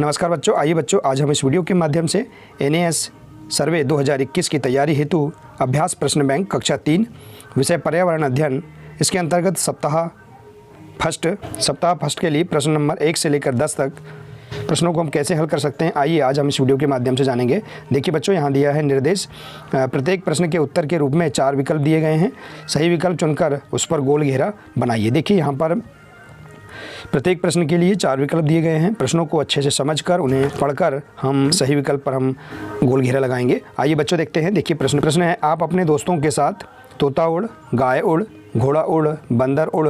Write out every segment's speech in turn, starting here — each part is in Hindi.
नमस्कार बच्चों, आइए बच्चों आज हम इस वीडियो के माध्यम से NAS सर्वे 2021 की तैयारी हेतु अभ्यास प्रश्न बैंक कक्षा 3 विषय पर्यावरण अध्ययन इसके अंतर्गत सप्ताह फर्स्ट के लिए प्रश्न नंबर 1 से लेकर 10 तक प्रश्नों को हम कैसे हल कर सकते हैं, आइए आज हम इस वीडियो के माध्यम से जानेंगे। देखिए बच्चों, यहाँ दिया है निर्देश। प्रत्येक प्रश्न के उत्तर के रूप में 4 विकल्प दिए गए हैं। सही विकल्प चुनकर उस पर गोल घेरा बनाइए। देखिए यहाँ पर प्रत्येक प्रश्न के लिए 4 विकल्प दिए गए हैं। प्रश्नों को अच्छे से समझकर उन्हें पढ़कर हम सही विकल्प पर हम गोल घेरा लगाएंगे। आइए बच्चों देखते हैं। देखिए प्रश्न है, आप अपने दोस्तों के साथ तोता उड़, गाय उड़, घोड़ा उड़, बंदर उड़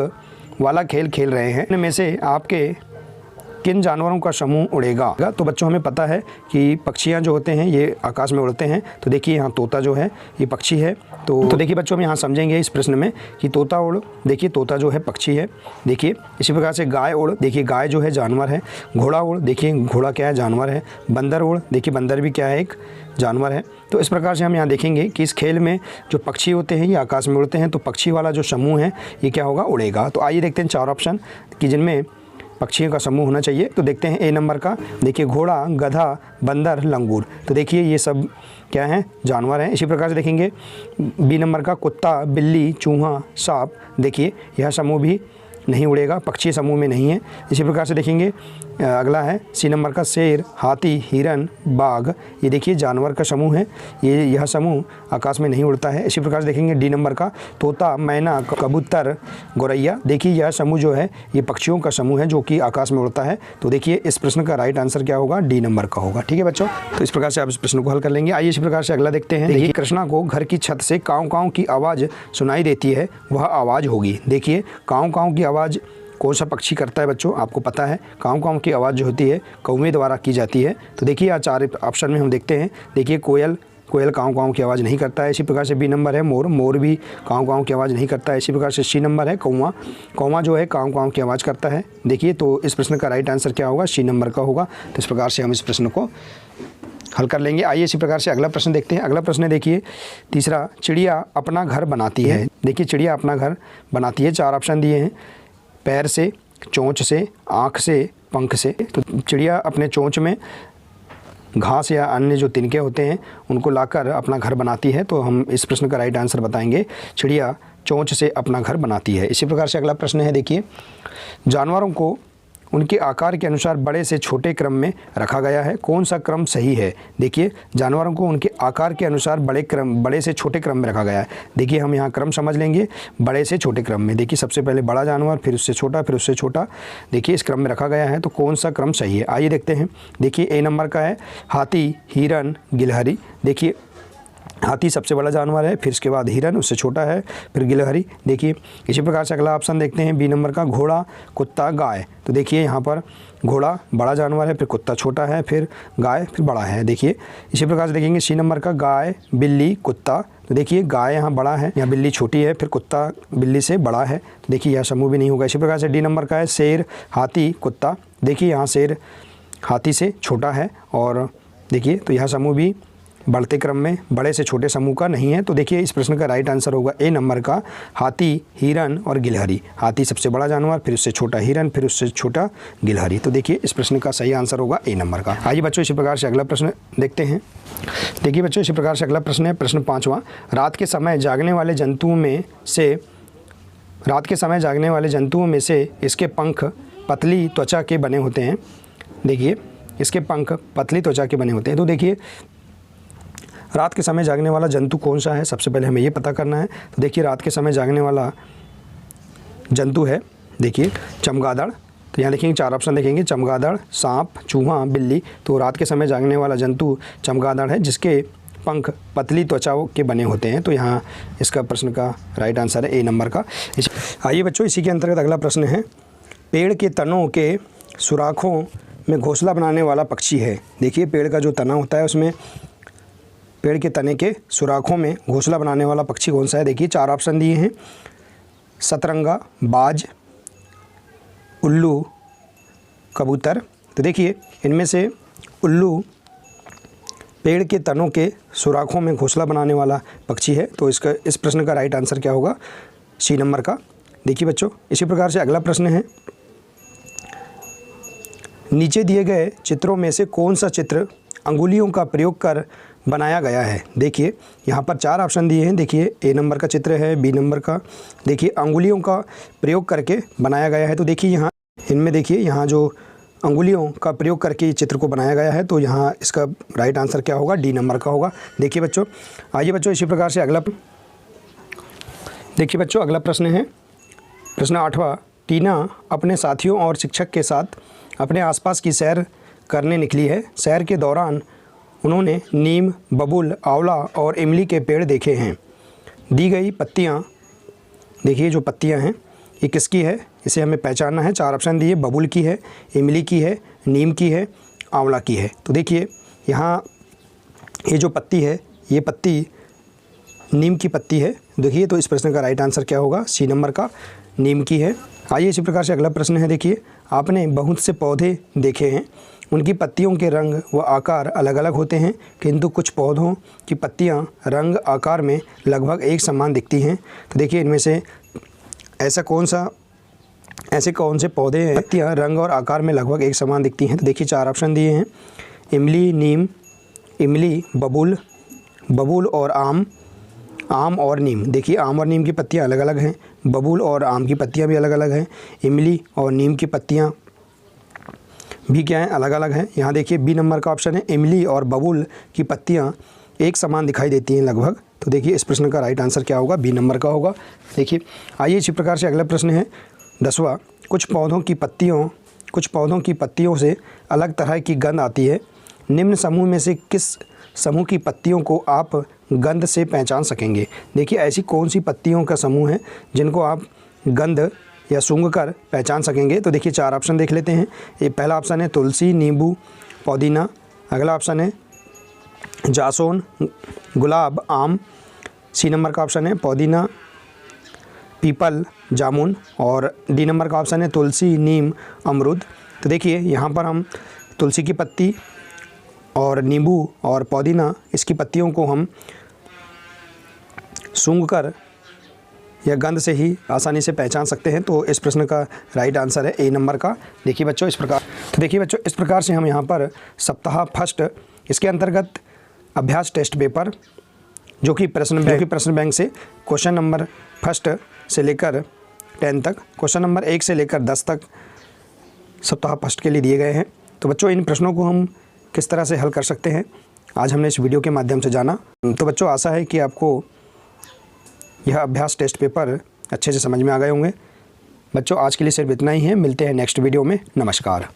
वाला खेल खेल रहे हैं। इनमें से आपके किन जानवरों का समूह उड़ेगा? तो बच्चों हमें पता है कि पक्षियाँ जो होते हैं ये आकाश में उड़ते हैं। तो देखिए यहाँ तोता जो है ये पक्षी है। तो देखिए बच्चों हम यहाँ समझेंगे इस प्रश्न में कि तोता उड़, देखिए तोता जो है पक्षी है। देखिए इसी प्रकार से गाय उड़, देखिए गाय जो है जानवर है। घोड़ा उड़, देखिए घोड़ा क्या है, जानवर है। बंदर उड़, देखिए बंदर भी क्या है, एक जानवर है। तो इस प्रकार से हम यहाँ देखेंगे कि इस खेल में जो पक्षी होते हैं ये आकाश में उड़ते हैं। तो पक्षी वाला जो समूह है ये क्या होगा, उड़ेगा। तो आइए देखते हैं 4 ऑप्शन कि जिनमें पक्षियों का समूह होना चाहिए। तो देखते हैं ए नंबर का, देखिए घोड़ा, गधा, बंदर, लंगूर। तो देखिए ये सब क्या हैं, जानवर हैं। इसी प्रकार से देखेंगे बी नंबर का, कुत्ता, बिल्ली, चूहा, सांप। देखिए यह समूह भी नहीं उड़ेगा, पक्षी समूह में नहीं है। इसी प्रकार से देखेंगे अगला है सी नंबर का, शेर, हाथी, हिरन, बाघ। ये देखिए जानवर का समूह है, यह समूह आकाश में नहीं उड़ता है। इसी प्रकार से देखेंगे डी नंबर का, तोता, मैना, कबूतर, गौरैया। देखिए यह समूह जो है ये पक्षियों का समूह है जो कि आकाश में उड़ता है। तो देखिए इस प्रश्न का राइट आंसर क्या होगा, डी नंबर का होगा। ठीक है बच्चों, तो इस प्रकार से आप इस प्रश्न को हल कर लेंगे। आइए इसी प्रकार से अगला देखते हैं। देखिए कृष्णा को घर की छत से काँव काँव की आवाज़ सुनाई देती है, वह आवाज़ होगी। देखिए काँव काँव की आवाज़ कौन सा पक्षी करता है बच्चों, आपको पता है काँव काँव की आवाज़ जो होती है कौवे द्वारा की जाती है। तो देखिए यहाँ 4 ऑप्शन में हम देखते हैं। देखिए कोयल काँव काँव की आवाज़ नहीं करता है। इसी प्रकार से बी नंबर है मोर भी काँव काँव की आवाज़ नहीं करता है। इसी प्रकार से सी नंबर है कौवा जो है काँव काँव की आवाज़ करता है। देखिए तो इस प्रश्न का राइट आंसर क्या होगा, सी नंबर का होगा। तो इस प्रकार से हम इस प्रश्न को हल कर लेंगे। आइए इसी प्रकार से अगला प्रश्न देखते हैं। अगला प्रश्न है देखिए तीसरा, चिड़िया अपना घर बनाती है। देखिए चिड़िया अपना घर बनाती है, 4 ऑप्शन दिए हैं। पैर से, चोंच से, आँख से, पंख से। तो चिड़िया अपने चोंच में घास या अन्य जो तिनके होते हैं उनको लाकर अपना घर बनाती है। तो हम इस प्रश्न का राइट आंसर बताएंगे, चिड़िया चोंच से अपना घर बनाती है। इसी प्रकार से अगला प्रश्न है देखिए, जानवरों को उनके आकार के अनुसार बड़े से छोटे क्रम में रखा गया है, कौन सा क्रम सही है? देखिए जानवरों को उनके आकार के अनुसार बड़े से छोटे क्रम में रखा गया है। देखिए हम यहाँ क्रम समझ लेंगे, बड़े से छोटे क्रम में। देखिए सबसे पहले बड़ा जानवर, फिर उससे छोटा, फिर उससे छोटा। देखिए इस क्रम में रखा गया है, तो कौन सा क्रम सही है? आइए देखते हैं। देखिए ए नंबर का है हाथी, हिरन, गिलहरी। देखिए हाथी सबसे बड़ा जानवर है, फिर उसके बाद हिरन, उससे छोटा है, फिर गिलहरी। देखिए इसी प्रकार से अगला ऑप्शन देखते हैं बी नंबर का, घोड़ा, कुत्ता, गाय। तो देखिए यहाँ पर घोड़ा बड़ा जानवर है, फिर कुत्ता छोटा है, फिर गाय, फिर बड़ा है। देखिए इसी प्रकार से देखेंगे सी नंबर का, गाय, बिल्ली, कुत्ता। तो देखिए गाय यहाँ बड़ा है, यहाँ बिल्ली छोटी है, फिर कुत्ता बिल्ली से बड़ा है। तो देखिए यह समूह भी नहीं होगा। इसी प्रकार से डी नंबर का है, शेर, हाथी, कुत्ता। देखिए यहाँ शेर हाथी से छोटा है, और देखिए तो यह समूह भी बढ़ते क्रम में बड़े से छोटे समूह का नहीं है। तो देखिए इस प्रश्न का राइट आंसर होगा ए नंबर का, हाथी, हिरन और गिलहरी। हाथी सबसे बड़ा जानवर, फिर उससे छोटा हिरन, फिर उससे छोटा गिलहरी। तो देखिए इस प्रश्न का सही आंसर होगा ए नंबर का। आइए बच्चों इसी प्रकार से अगला प्रश्न देखते हैं। देखिए बच्चों इसी प्रकार से अगला प्रश्न है प्रश्न 5वां, रात के समय जागने वाले जंतुओं में से इसके पंख पतली त्वचा के बने होते हैं। देखिए इसके पंख पतली त्वचा के बने होते हैं। तो देखिए रात के समय जागने वाला जंतु कौन सा है, सबसे पहले हमें ये पता करना है। तो देखिए रात के समय जागने वाला जंतु है देखिए चमगादड़। तो यहाँ देखेंगे 4 ऑप्शन देखेंगे, चमगादड़, सांप, चूहा, बिल्ली। तो रात के समय जागने वाला जंतु चमगादड़ है जिसके पंख पतली त्वचा के बने होते हैं। तो यहाँ इसका प्रश्न का राइट आंसर है ए नंबर का। आइए बच्चों इसी के अंतर्गत अगला प्रश्न है, पेड़ के तनों के सुराखों में घोंसला बनाने वाला पक्षी है। देखिए पेड़ का जो तना होता है उसमें पेड़ के तने के सुराखों में घोंसला बनाने वाला पक्षी कौन सा है? देखिए 4 ऑप्शन दिए हैं, सतरंगा, बाज, उल्लू, कबूतर। तो देखिए इनमें से उल्लू पेड़ के तनों के सुराखों में घोंसला बनाने वाला पक्षी है। तो इस प्रश्न का राइट आंसर क्या होगा, सी नंबर का। देखिए बच्चों इसी प्रकार से अगला प्रश्न है, नीचे दिए गए चित्रों में से कौन सा चित्र अंगुलियों का प्रयोग कर बनाया गया है। देखिए यहाँ पर 4 ऑप्शन दिए हैं। देखिए ए नंबर का चित्र है, बी नंबर का देखिए अंगुलियों का प्रयोग करके बनाया गया है। तो देखिए यहाँ इनमें देखिए यहाँ जो अंगुलियों का प्रयोग करके चित्र को बनाया गया है, तो यहाँ इसका राइट आंसर क्या होगा, डी नंबर का होगा। देखिए बच्चों, आइए बच्चों इसी प्रकार से अगला देखिए बच्चों अगला प्रश्न है प्रश्न 8वां। टीना अपने साथियों और शिक्षक के साथ अपने आसपास की सैर करने निकली है। सैर के दौरान उन्होंने नीम, बबूल, आंवला और इमली के पेड़ देखे हैं। दी गई पत्तियां, देखिए जो पत्तियां हैं ये किसकी है, इसे हमें पहचानना है। 4 ऑप्शन दिए, बबूल की है, इमली की है, नीम की है, आंवला की है। तो देखिए यहाँ ये जो पत्ती है ये पत्ती नीम की पत्ती है। देखिए तो इस प्रश्न का राइट आंसर क्या होगा, सी नंबर का नीम की है। आइए इसी प्रकार से अगला प्रश्न है। देखिए आपने बहुत से पौधे देखे हैं, उनकी पत्तियों के रंग व आकार अलग अलग होते हैं, किंतु कुछ पौधों की पत्तियां रंग आकार में लगभग एक समान दिखती हैं। तो देखिए इनमें से ऐसे कौन से पौधे हैं पत्तियां रंग और आकार में लगभग एक समान दिखती हैं। तो देखिए 4 ऑप्शन दिए हैं, इमली, नीम, इमली, बबूल और आम और नीम। देखिए आम और नीम की पत्तियां अलग अलग हैं, बबूल और आम की पत्तियां भी अलग अलग हैं, इमली और नीम की पत्तियां भी क्या हैं, अलग अलग हैं। यहाँ देखिए बी नंबर का ऑप्शन है, इमली और बबूल की पत्तियां एक समान दिखाई देती हैं लगभग। तो देखिए इस प्रश्न का राइट आंसर क्या होगा, बी नंबर का होगा। देखिए आइए इसी प्रकार से अगला प्रश्न है 10वां। कुछ पौधों की पत्तियों से अलग तरह की गंध आती है। निम्न समूह में से किस समूह की पत्तियों को आप गंध से पहचान सकेंगे। देखिए ऐसी कौन सी पत्तियों का समूह है जिनको आप गंध या सूंघ कर पहचान सकेंगे। तो देखिए 4 ऑप्शन देख लेते हैं। ये पहला ऑप्शन है तुलसी, नींबू, पुदीना। अगला ऑप्शन है जासोन, गुलाब, आम। सी नंबर का ऑप्शन है पुदीना, पीपल, जामुन। और डी नंबर का ऑप्शन है तुलसी, नीम, अमरूद। तो देखिए यहाँ पर हम तुलसी की पत्ती और नींबू और पुदीना इसकी पत्तियों को हम सूंघकर या गंध से ही आसानी से पहचान सकते हैं। तो इस प्रश्न का राइट आंसर है ए नंबर का। देखिए बच्चों इस प्रकार से हम यहाँ पर सप्ताह फर्स्ट इसके अंतर्गत अभ्यास टेस्ट पेपर जो कि प्रश्न बैंक से क्वेश्चन नंबर फर्स्ट से लेकर 10 तक, क्वेश्चन नंबर 1 से लेकर 10 तक सप्ताह फर्स्ट के लिए दिए गए हैं। तो बच्चों इन प्रश्नों को हम किस तरह से हल कर सकते हैं आज हमने इस वीडियो के माध्यम से जाना। तो बच्चों आशा है कि आपको यह अभ्यास टेस्ट पेपर अच्छे से समझ में आ गए होंगे। बच्चों आज के लिए सिर्फ इतना ही है, मिलते हैं नेक्स्ट वीडियो में। नमस्कार।